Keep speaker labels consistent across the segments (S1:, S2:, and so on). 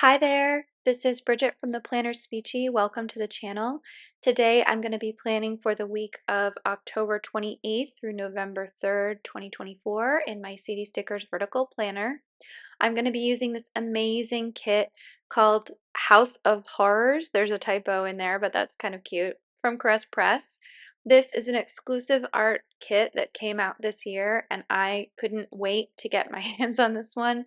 S1: Hi there, this is Bridget from the PlannerSpeechie. Welcome to the channel. Today I'm going to be planning for the week of October 28th through November 3rd, 2024 in my CD Stickers vertical planner. I'm going to be using this amazing kit called House of Horrors. There's a typo in there, but that's kind of cute, from CaressPress. This is an exclusive art kit that came out this year, and I couldn't wait to get my hands on this one.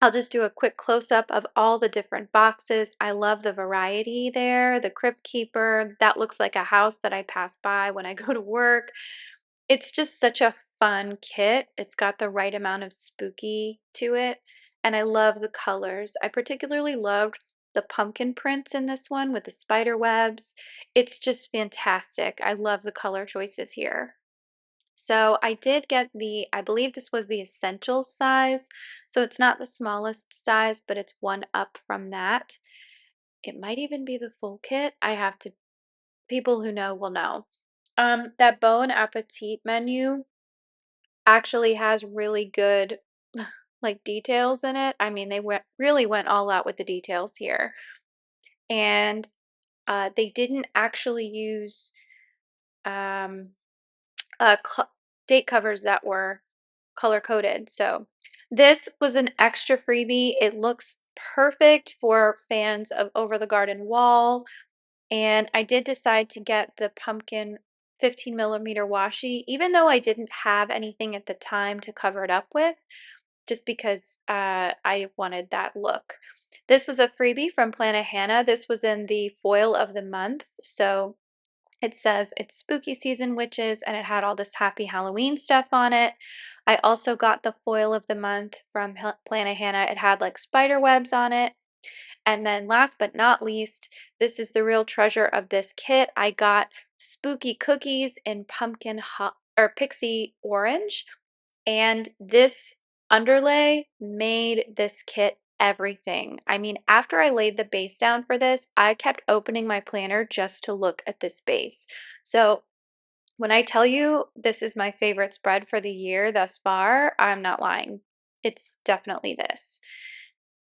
S1: I'll just do a quick close-up of all the different boxes. I love the variety there. The Crypt Keeper, that looks like a house that I pass by when I go to work. It's just such a fun kit. It's got the right amount of spooky to it, and I love the colors. I particularly loved the pumpkin prints in this one with the spider webs. It's just fantastic. I love the color choices here. So I did get I believe this was the essential size. So it's not the smallest size, but it's one up from that. It might even be the full kit. People who know will know. That Bon Appetit menu actually has really good like details in it. I mean, really went all out with the details here. And they didn't actually use um, uh, date covers that were color coded. So this was an extra freebie. It looks perfect for fans of Over the Garden Wall. And I did decide to get the pumpkin 15mm washi, even though I didn't have anything at the time to cover it up with, just because I wanted that look. This was a freebie from Hannah. This was in the foil of the month. So it says it's spooky season witches, and it had all this happy Halloween stuff on it. I also got the foil of the month from Hannah. It had like spider webs on it. And then last but not least, this is the real treasure of this kit. I got spooky cookies in Pixie Orange, and this underlay made this kit everything. I mean, after I laid the base down for this, I kept opening my planner just to look at this base. So when I tell you this is my favorite spread for the year thus far, I'm not lying. It's definitely this.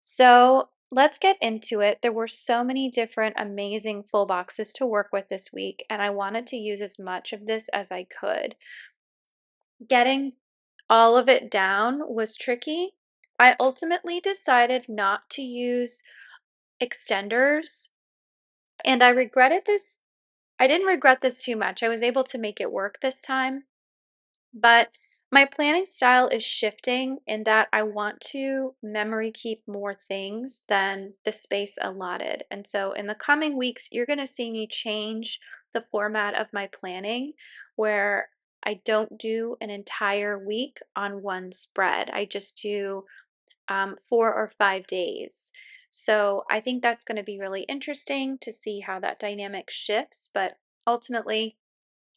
S1: So let's get into it. There were so many different amazing full boxes to work with this week, and I wanted to use as much of this as I could. Getting all of it down was tricky. I ultimately decided not to use extenders, and I regretted this. I didn't regret this too much. I was able to make it work this time. But my planning style is shifting in that I want to memory keep more things than the space allotted. And so in the coming weeks, you're going to see me change the format of my planning where I don't do an entire week on one spread. I just do 4 or 5 days. So I think that's going to be really interesting to see how that dynamic shifts. But ultimately,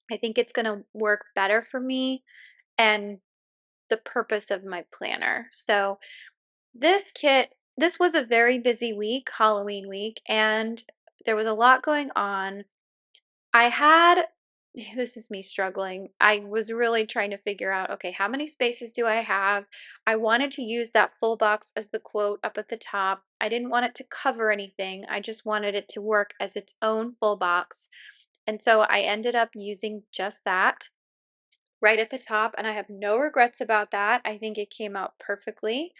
S1: I think it's going to work better for me and the purpose of my planner. So this was a very busy week, Halloween week, and there was a lot going on. I had this is me struggling. I was really trying to figure out, okay, how many spaces do I have? I wanted to use that full box as the quote up at the top. I didn't want it to cover anything. I just wanted it to work as its own full box. And so I ended up using just that right at the top, and I have no regrets about that. I think it came out perfectly.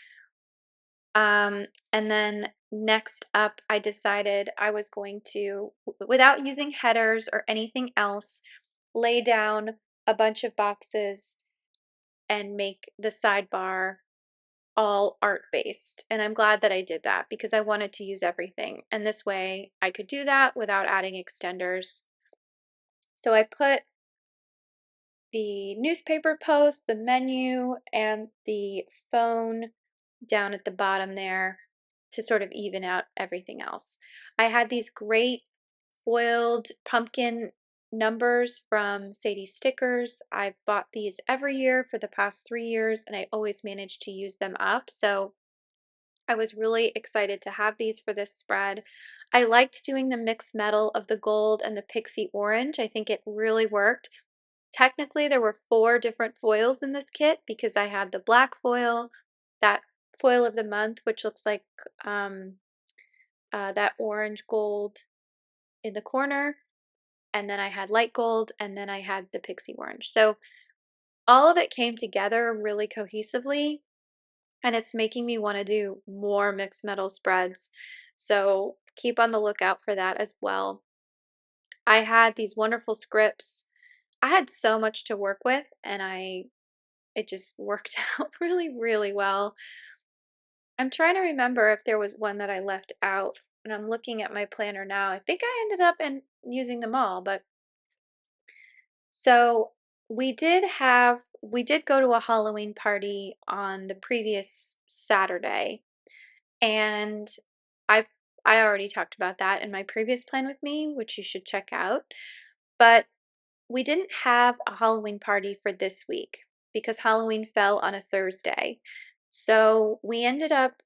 S1: And then next up, I decided I was going to, without using headers or anything else, lay down a bunch of boxes and make the sidebar all art based. And I'm glad that I did that because I wanted to use everything. And this way I could do that without adding extenders. So I put the newspaper post, the menu, and the phone down at the bottom there to sort of even out everything else. I had these great foiled pumpkin numbers from Sadie Stickers. I've bought these every year for the past 3 years, and I always manage to use them up. So I was really excited to have these for this spread. I liked doing the mixed metal of the gold and the pixie orange. I think it really worked. Technically, there were 4 different foils in this kit because I had the black foil, that foil of the month, which looks like that orange gold in the corner, and then I had light gold, and then I had the Pixie Orange. So all of it came together really cohesively, and it's making me want to do more mixed metal spreads. So keep on the lookout for that as well. I had these wonderful scripts. I had so much to work with, and it just worked out really, really well. I'm trying to remember if there was one that I left out, and I'm looking at my planner now. I think I ended up using them all, but so we did go to a Halloween party on the previous Saturday, and I I already talked about that in my previous plan with me, which you should check out. But we didn't have a Halloween party for this week because Halloween fell on a Thursday. So we ended up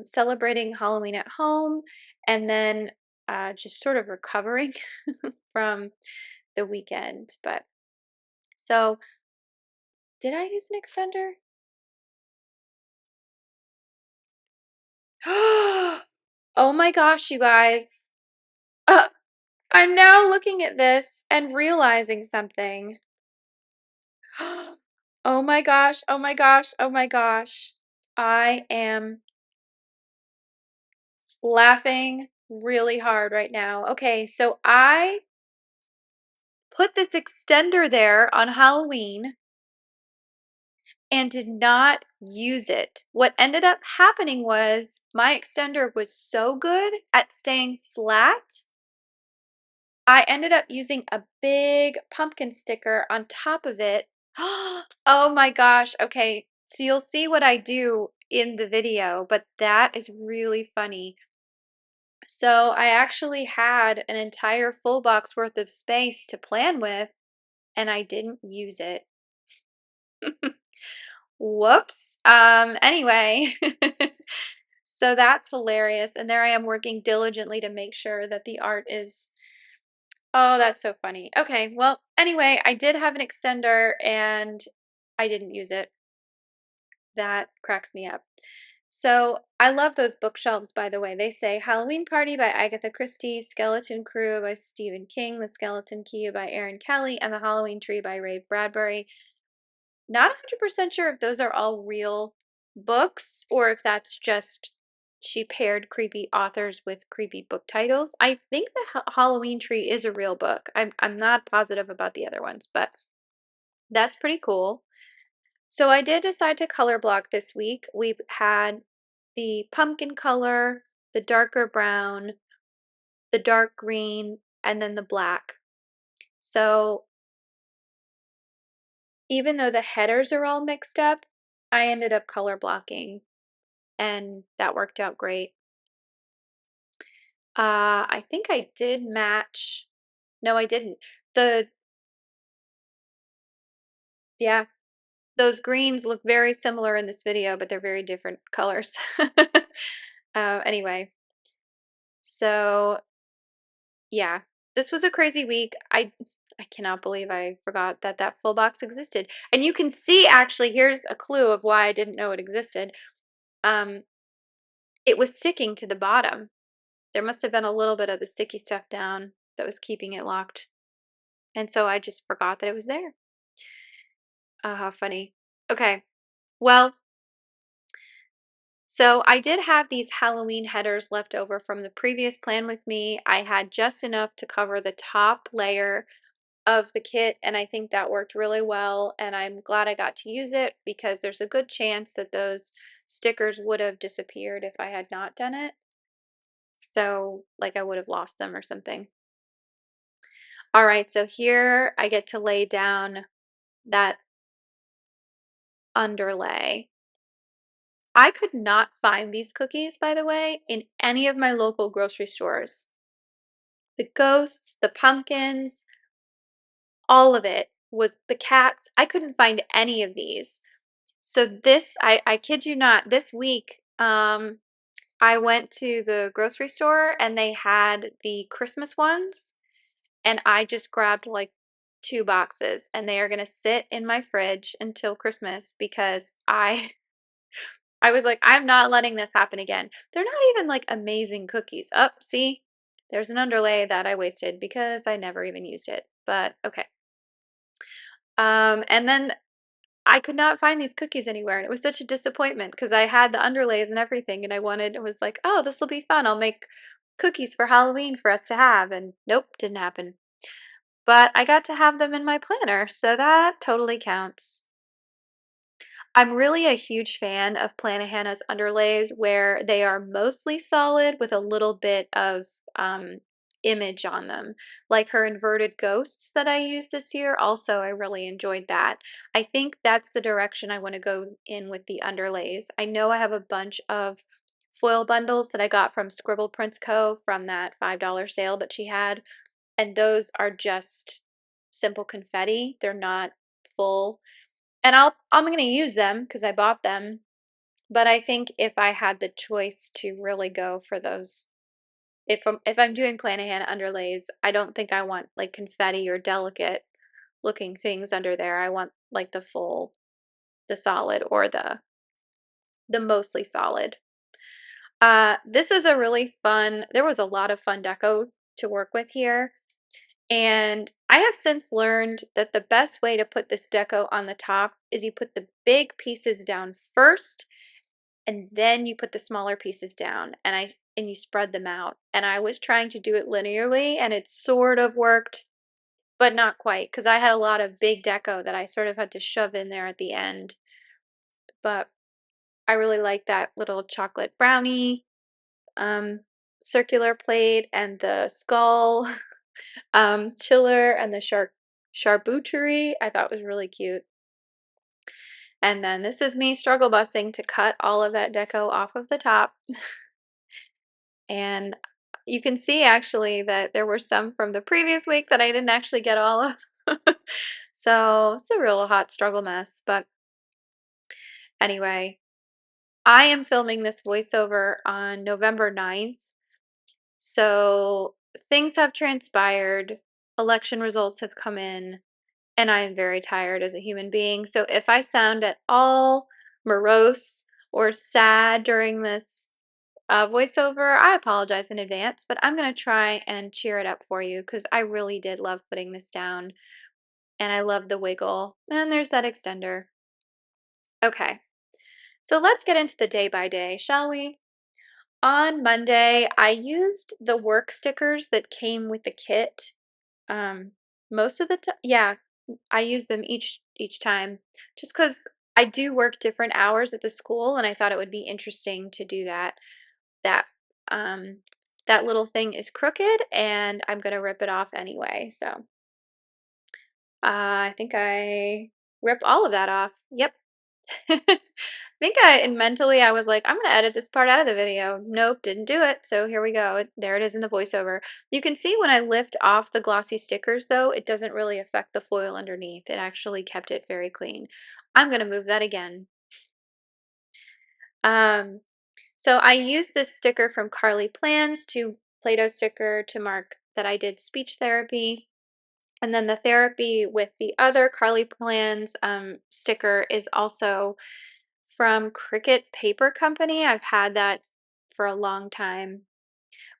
S1: celebrating Halloween at home and then just sort of recovering from the weekend. But so, did I use an extender? Oh my gosh, you guys. Uh, I'm now looking at this and realizing something. Oh my gosh, oh my gosh, oh my gosh. I am laughing really hard right now. Okay, so I put this extender there on Halloween and did not use it. What ended up happening was my extender was so good at staying flat, I ended up using a big pumpkin sticker on top of it. Oh my gosh. Okay. So you'll see what I do in the video, but that is really funny. So I actually had an entire full box worth of space to plan with, and I didn't use it. Whoops. Anyway, so that's hilarious. And there I am working diligently to make sure that the art is. Oh, that's so funny. Okay, well, anyway, I did have an extender and I didn't use it. That cracks me up. So I love those bookshelves, by the way. They say Halloween Party by Agatha Christie, Skeleton Crew by Stephen King, The Skeleton Key by Aaron Kelly, and The Halloween Tree by Ray Bradbury. Not 100% sure if those are all real books or if that's just she paired creepy authors with creepy book titles. I think the Halloween Tree is a real book. I'm not positive about the other ones, but that's pretty cool. So I did decide to color block this week. We've had the pumpkin color, the darker brown, the dark green, and then the black. So even though the headers are all mixed up, I ended up color blocking and that worked out great. I think I did match. No, I didn't. The Yeah, those greens look very similar in this video, but they're very different colors. Anyway, so yeah, this was a crazy week. I cannot believe I forgot that that full box existed. And you can see actually, here's a clue of why I didn't know it existed. Um, it was sticking to the bottom. There must have been a little bit of the sticky stuff down that was keeping it locked. And so I just forgot that it was there. How funny. Okay. Well, so I did have these Halloween headers left over from the previous plan with me. I had just enough to cover the top layer of the kit, and I think that worked really well. And I'm glad I got to use it because there's a good chance that those stickers would have disappeared if I had not done it. So, like, I would have lost them or something. All right, so here I get to lay down that underlay. I could not find these cookies, by the way, in any of my local grocery stores. The ghosts, the pumpkins, all of it was the cats. I couldn't find any of these. So I kid you not, this week, I went to the grocery store and they had the Christmas ones, and I just grabbed like 2 boxes, and they are gonna sit in my fridge until Christmas because I I was like, "I'm not letting this happen again." They're not even, like, amazing cookies. Oh, see? There's an underlay that I wasted because I never even used it, but okay. And then I could not find these cookies anywhere, and it was such a disappointment because I had the underlays and everything, and I was like, "Oh, this'll be fun. I'll make cookies for Halloween for us to have," and nope, didn't happen. But I got to have them in my planner, so that totally counts. I'm really a huge fan of Planahana's underlays where they are mostly solid with a little bit of image on them. Like her inverted ghosts that I used this year, also I really enjoyed that. I think that's the direction I want to go in with the underlays. I know I have a bunch of foil bundles that I got from Scribble Prints Co. from that $5 sale that she had, and those are just simple confetti. They're not full, and I'm gonna use them because I bought them, but I think if I had the choice to really go for those, if I'm doing Planahan underlays, I don't think I want like confetti or delicate looking things under there. I want like the solid or the mostly solid. This is a really fun. There was a lot of fun deco to work with here. And I have since learned that the best way to put this deco on the top is you put the big pieces down first and then you put the smaller pieces down and you spread them out. And I was trying to do it linearly and it sort of worked, but not quite because I had a lot of big deco that I sort of had to shove in there at the end. But I really like that little chocolate brownie um, circular plate and the skull chiller and the charcuterie I thought was really cute. And then this is me struggle busting to cut all of that deco off of the top. And you can see actually that there were some from the previous week that I didn't actually get all of. So it's a real hot struggle mess. But anyway, I am filming this voiceover on November 9th. So things have transpired, election results have come in, and I am very tired as a human being. So if I sound at all morose or sad during this voiceover, I apologize in advance, but I'm going to try and cheer it up for you because I really did love putting this down and I love the wiggle. And there's that extender. Okay, so let's get into the day by day, shall we? On Monday, I used the work stickers that came with the kit. Um, most of the time, yeah, I use them each time just because I do work different hours at the school, and I thought it would be interesting to do that. That um, that little thing is crooked, and I'm gonna rip it off anyway. So I think I rip all of that off. Yep. I think and mentally I was like, I'm gonna edit this part out of the video. Nope, didn't do it. So here we go. There it is in the voiceover. You can see when I lift off the glossy stickers though, it doesn't really affect the foil underneath. It actually kept it very clean. I'm gonna move that again. Um, so I used this sticker from Carly Plans to Play-Doh sticker to mark that I did speech therapy. And then the therapy with the other Carly Plans sticker is also from Cricut Paper Company. I've had that for a long time.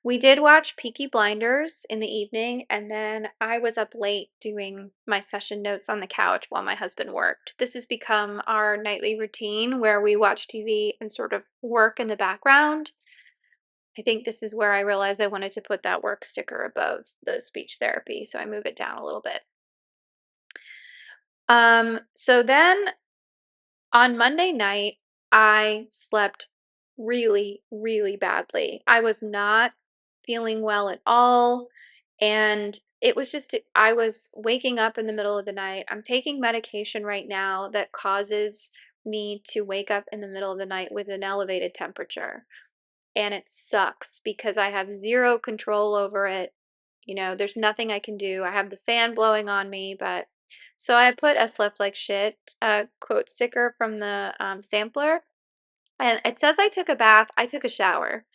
S1: We did watch Peaky Blinders in the evening, and then I was up late doing my session notes on the couch while my husband worked. This has become our nightly routine where we watch TV and sort of work in the background. I think this is where I realized I wanted to put that work sticker above the speech therapy, so I move it down a little bit. So then on Monday night, I slept really, really badly. I was not feeling well at all. And it was just, I was waking up in the middle of the night. I'm taking medication right now that causes me to wake up in the middle of the night with an elevated temperature. And it sucks because I have zero control over it. You know, there's nothing I can do. I have the fan blowing on me, but so I put a slept like shit quote sticker from the sampler, and it says I took a bath. I took a shower.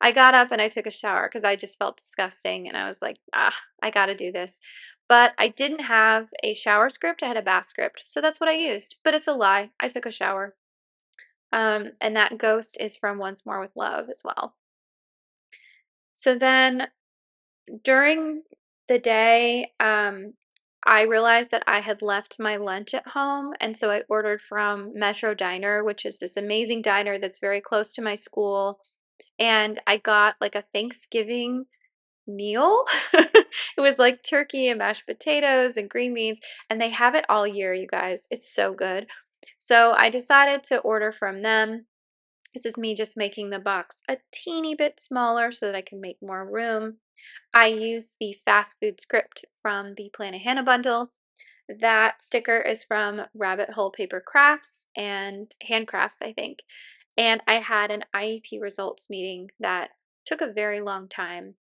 S1: I got up and I took a shower because I just felt disgusting, and I was like, ah, I got to do this. But I didn't have a shower script. I had a bath script, so that's what I used. But it's a lie. I took a shower. And that ghost is from Once More with Love as well. So then during the day, I realized that I had left my lunch at home, and so I ordered from Metro Diner, which is this amazing diner that's very close to my school. And I got like a Thanksgiving meal. It was like turkey and mashed potatoes and green beans, and they have it all year, you guys. It's so good. So I decided to order from them. This is me just making the box a teeny bit smaller so that I can make more room. I use the fast food script from the Planet Hannah bundle. That sticker is from Rabbit Hole Paper Crafts and Handcrafts, I think. And I had an IEP results meeting that took a very long time.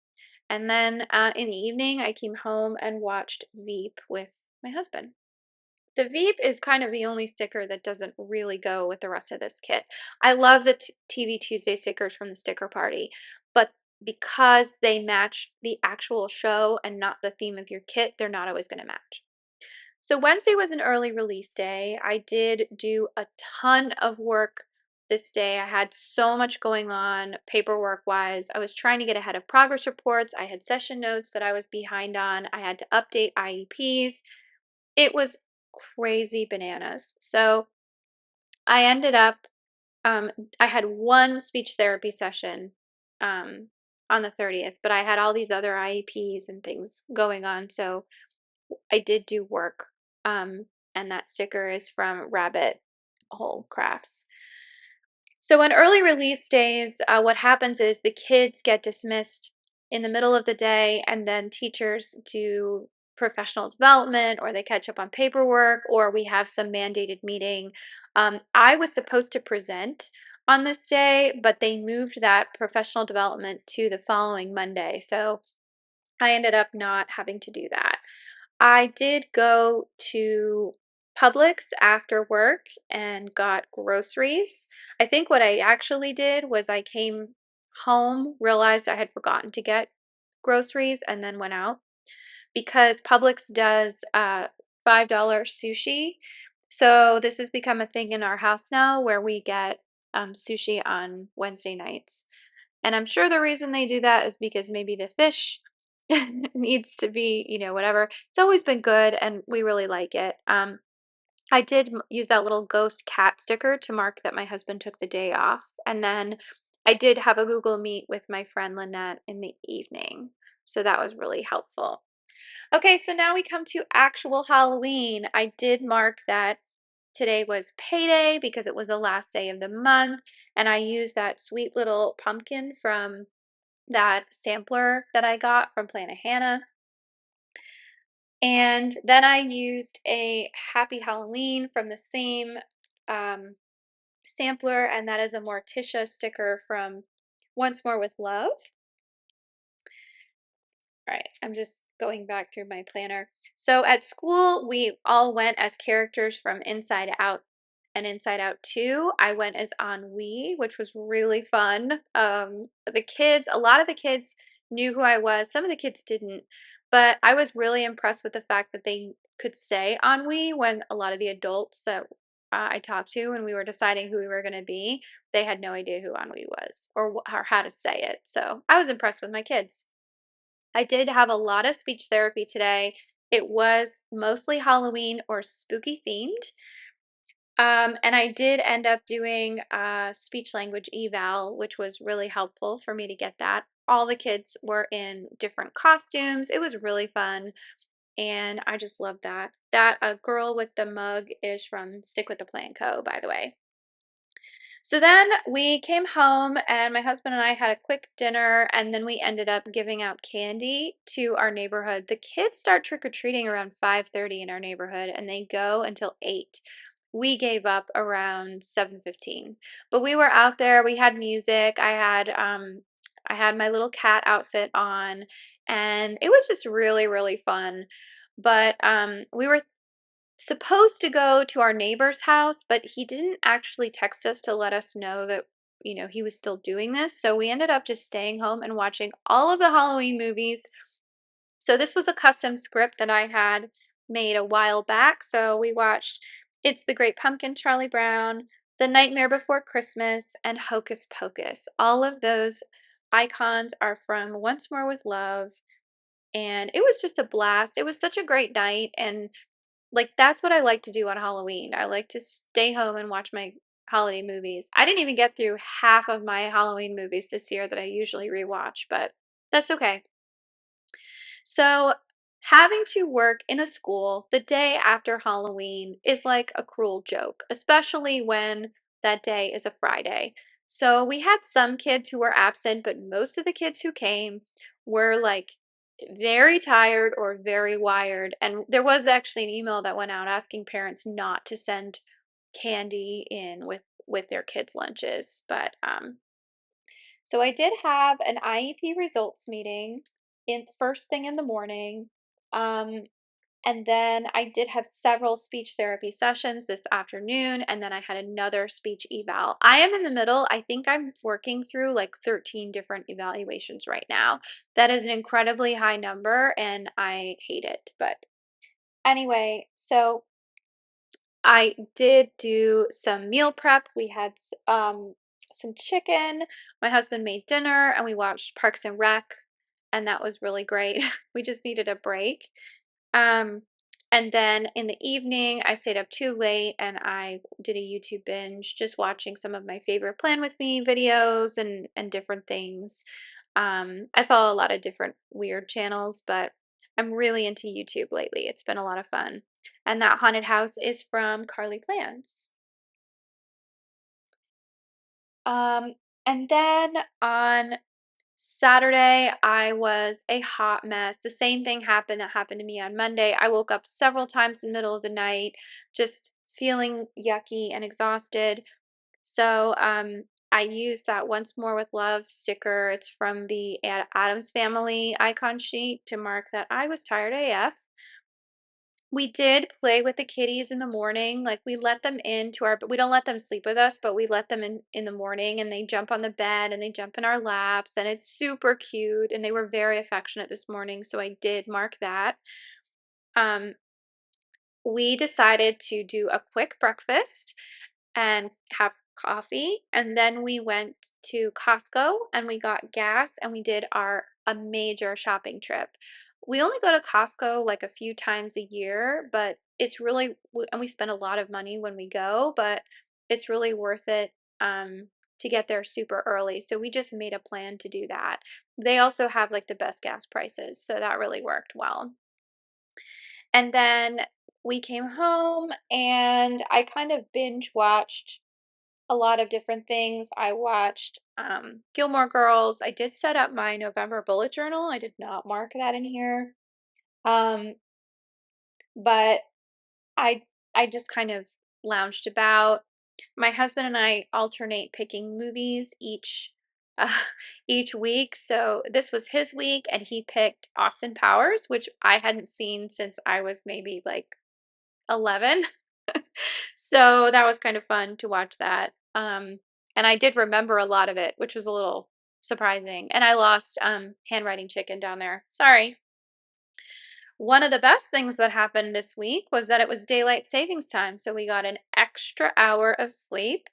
S1: And then in the evening, I came home and watched Veep with my husband. The Veep is kind of the only sticker that doesn't really go with the rest of this kit. I love the TV Tuesday stickers from the sticker party, but because they match the actual show and not the theme of your kit, they're not always going to match. So Wednesday was an early release day. I did do a ton of work this day. I had so much going on paperwork wise. I was trying to get ahead of progress reports. I had session notes that I was behind on. I had to update IEPs. It was crazy bananas. So I ended up, um, I had one speech therapy session um, on the 30th, but I had all these other IEPs and things going on. So I did do work. Um, and that sticker is from Rabbit Hole Crafts. So on early release days, what happens is the kids get dismissed in the middle of the day, and then teachers do professional development, or they catch up on paperwork, or we have some mandated meeting. I was supposed to present on this day, but they moved that professional development to the following Monday. So I ended up not having to do that. I did go to Publix after work and got groceries. I think what I actually did was I came home, realized I had forgotten to get groceries, and then went out because Publix does $5 sushi. So this has become a thing in our house now where we get sushi on Wednesday nights. And I'm sure the reason they do that is because maybe the fish needs to be, whatever. It's always been good and we really like it. I did use that little ghost cat sticker to mark that my husband took the day off. And then I did have a Google Meet with my friend Lynette in the evening. So that was really helpful. Okay, so now we come to actual Halloween. I did mark that today was payday because it was the last day of the month. And I used that sweet little pumpkin from that sampler that I got from Planet Hannah. And then I used a Happy Halloween from the same um, sampler, and that is a Morticia sticker from Once More with Love. All right, I'm just going back through my planner. So at school, we all went as characters from Inside Out and Inside Out 2. I went as Ennui, which was really fun. A lot of the kids knew who I was. Some of the kids didn't, but I was really impressed with the fact that they could say Ennui when a lot of the adults that I talked to when we were deciding who we were going to be, they had no idea who Ennui was or how to say it. So I was impressed with my kids. I did have a lot of speech therapy today. It was mostly Halloween or spooky themed. And I did end up doing a speech language eval, which was really helpful for me to get that. All the kids were in different costumes. It was really fun. And I just love that. That girl with the mug is from Stick with the Plan Co., by the way. So then we came home and my husband and I had a quick dinner and then we ended up giving out candy to our neighborhood. The kids start trick-or-treating around 5:30 in our neighborhood and they go until 8. We gave up around 7:15. But we were out there, we had music. I had my little cat outfit on and it was just really really fun. But we were supposed to go to our neighbor's house, but he didn't actually text us to let us know that, he was still doing this. So we ended up just staying home and watching all of the Halloween movies. So this was a custom script that I had made a while back. So we watched It's the Great Pumpkin, Charlie Brown, The Nightmare Before Christmas, and Hocus Pocus. All of those icons are from Once More with Love, and it was just a blast. It was such a great night, and like that's what I like to do on Halloween. I like to stay home and watch my holiday movies. I didn't even get through half of my Halloween movies this year that I usually rewatch, but that's okay. So, having to work in a school the day after Halloween is like a cruel joke, especially when that day is a Friday. So, we had some kids who were absent, but most of the kids who came were like very tired or very wired. And there was actually an email that went out asking parents not to send candy in with their kids' lunches. But so I did have an IEP results meeting in first thing in the morning. Um, and then I did have several speech therapy sessions this afternoon, and then I had another speech eval. I am in the middle. I think I'm working through like 13 different evaluations right now. That is an incredibly high number, and I hate it. But anyway, so I did do some meal prep. We had some chicken. My husband made dinner and we watched Parks and Rec, and that was really great. We just needed a break. Um, and then in the evening, I stayed up too late and I did a YouTube binge, just watching some of my favorite Plan With Me videos and different things. I follow a lot of different weird channels, but I'm really into YouTube lately. It's been a lot of fun. And that haunted house is from Carly Plans. Um, and then on Saturday, I was a hot mess. The same thing happened that happened to me on Monday. I woke up several times in the middle of the night, just feeling yucky and exhausted. So, I used that Once More with Love sticker. It's from the Adams Family icon sheet to mark that I was tired AF. We did play with the kitties in the morning. Like we let them into our, but we don't let them sleep with us, but we let them in the morning and they jump on the bed and they jump in our laps and it's super cute and they were very affectionate this morning. So I did mark that. Um, we decided to do a quick breakfast and have coffee. And then we went to Costco and we got gas and we did a major shopping trip. We only go to Costco like a few times a year, but it's really and we spend a lot of money when we go, but it's really worth it to get there super early. So we just made a plan to do that. They also have like the best gas prices, so that really worked well. And then we came home and I kind of binge watched a lot of different things. I watched Gilmore Girls. I did set up my November bullet journal. I did not mark that in here. Um, but I I just kind of lounged about. My husband and I alternate picking movies uh, each week. So this was his week, and he picked Austin Powers, which I hadn't seen since I was maybe like 11. So that was kind of fun to watch that. And I did remember a lot of it, which was a little surprising. And I lost handwriting chicken down there. Sorry. One of the best things that happened this week was that it was daylight savings time. So we got an extra hour of sleep.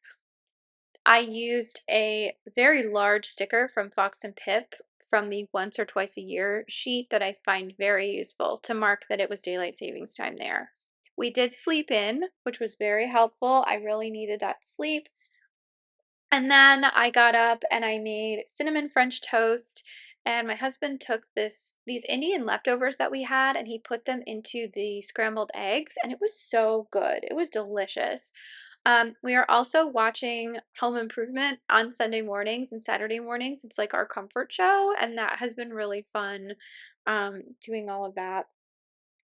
S1: I used a very large sticker from Fox and Pip from the once or twice a year sheet that I find very useful to mark that it was daylight savings time there. We did sleep in, which was very helpful. I really needed that sleep. And then I got up and I made cinnamon French toast. And my husband took these Indian leftovers that we had and he put them into the scrambled eggs, and it was so good. It was delicious. We are also watching Home Improvement on Sunday mornings and Saturday mornings. It's like our comfort show, and that has been really fun doing all of that.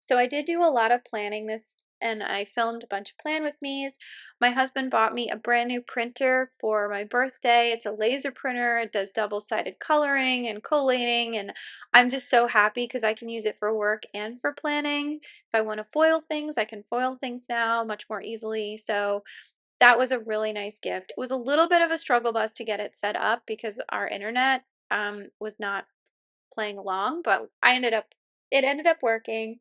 S1: So I did do a lot of planning this and I filmed a bunch of Plan With Me's. My husband bought me a brand new printer for my birthday. It's a laser printer. It does double-sided coloring and collating, and I'm just so happy because I can use it for work and for planning. If I want to foil things, I can foil things now much more easily. So that was a really nice gift. It was a little bit of a struggle bus to get it set up because our internet was not playing along, but it ended up working.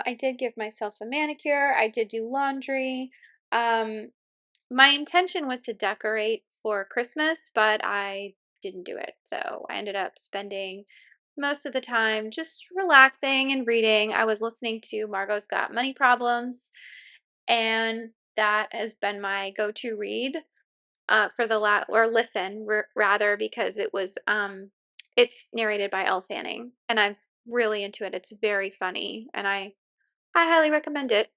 S1: I did give myself a manicure. I did do laundry. Um, my intention was to decorate for Christmas, but I didn't do it. So I ended up spending most of the time just relaxing and reading. I was listening to Margot's Got Money Problems, and that has been my go-to read for the or listen rather, because it's narrated by Elle Fanning, and I'm really into it. It's very funny, and I highly recommend it.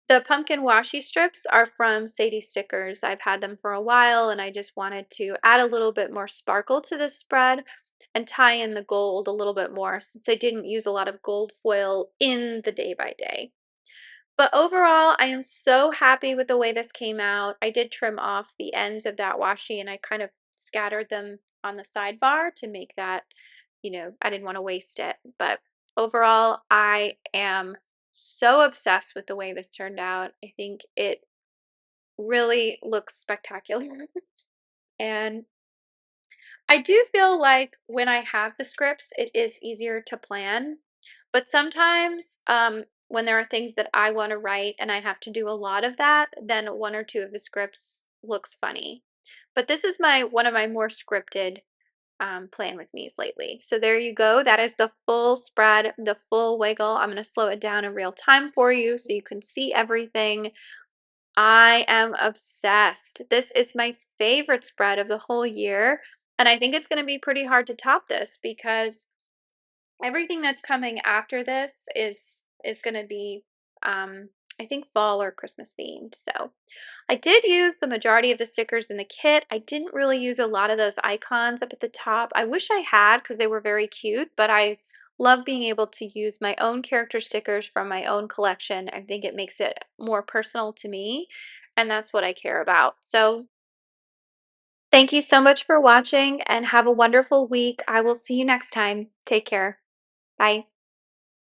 S1: The pumpkin washi strips are from Sadie Stickers. I've had them for a while, and I just wanted to add a little bit more sparkle to the spread and tie in the gold a little bit more, since I didn't use a lot of gold foil in the day by day. But overall, I am so happy with the way this came out. I did trim off the ends of that washi, and I kind of scattered them on the sidebar to make that, I didn't want to waste it. But overall, I am so obsessed with the way this turned out. I think it really looks spectacular. And I do feel like when I have the scripts, it is easier to plan. But sometimes, when there are things that I want to write and I have to do a lot of that, then one or two of the scripts looks funny. But this is my one of my more scripted plan with me's lately. So there you go. That is the full spread, the full wiggle. I'm going to slow it down in real time for you so you can see everything. I am obsessed. This is my favorite spread of the whole year. And I think it's going to be pretty hard to top this because everything that's coming after this is going to be I think fall or Christmas themed. So I did use the majority of the stickers in the kit. I didn't really use a lot of those icons up at the top. I wish I had, because they were very cute, but I love being able to use my own character stickers from my own collection. I think it makes it more personal to me, and that's what I care about. So thank you so much for watching and have a wonderful week. I will see you next time. Take care. Bye.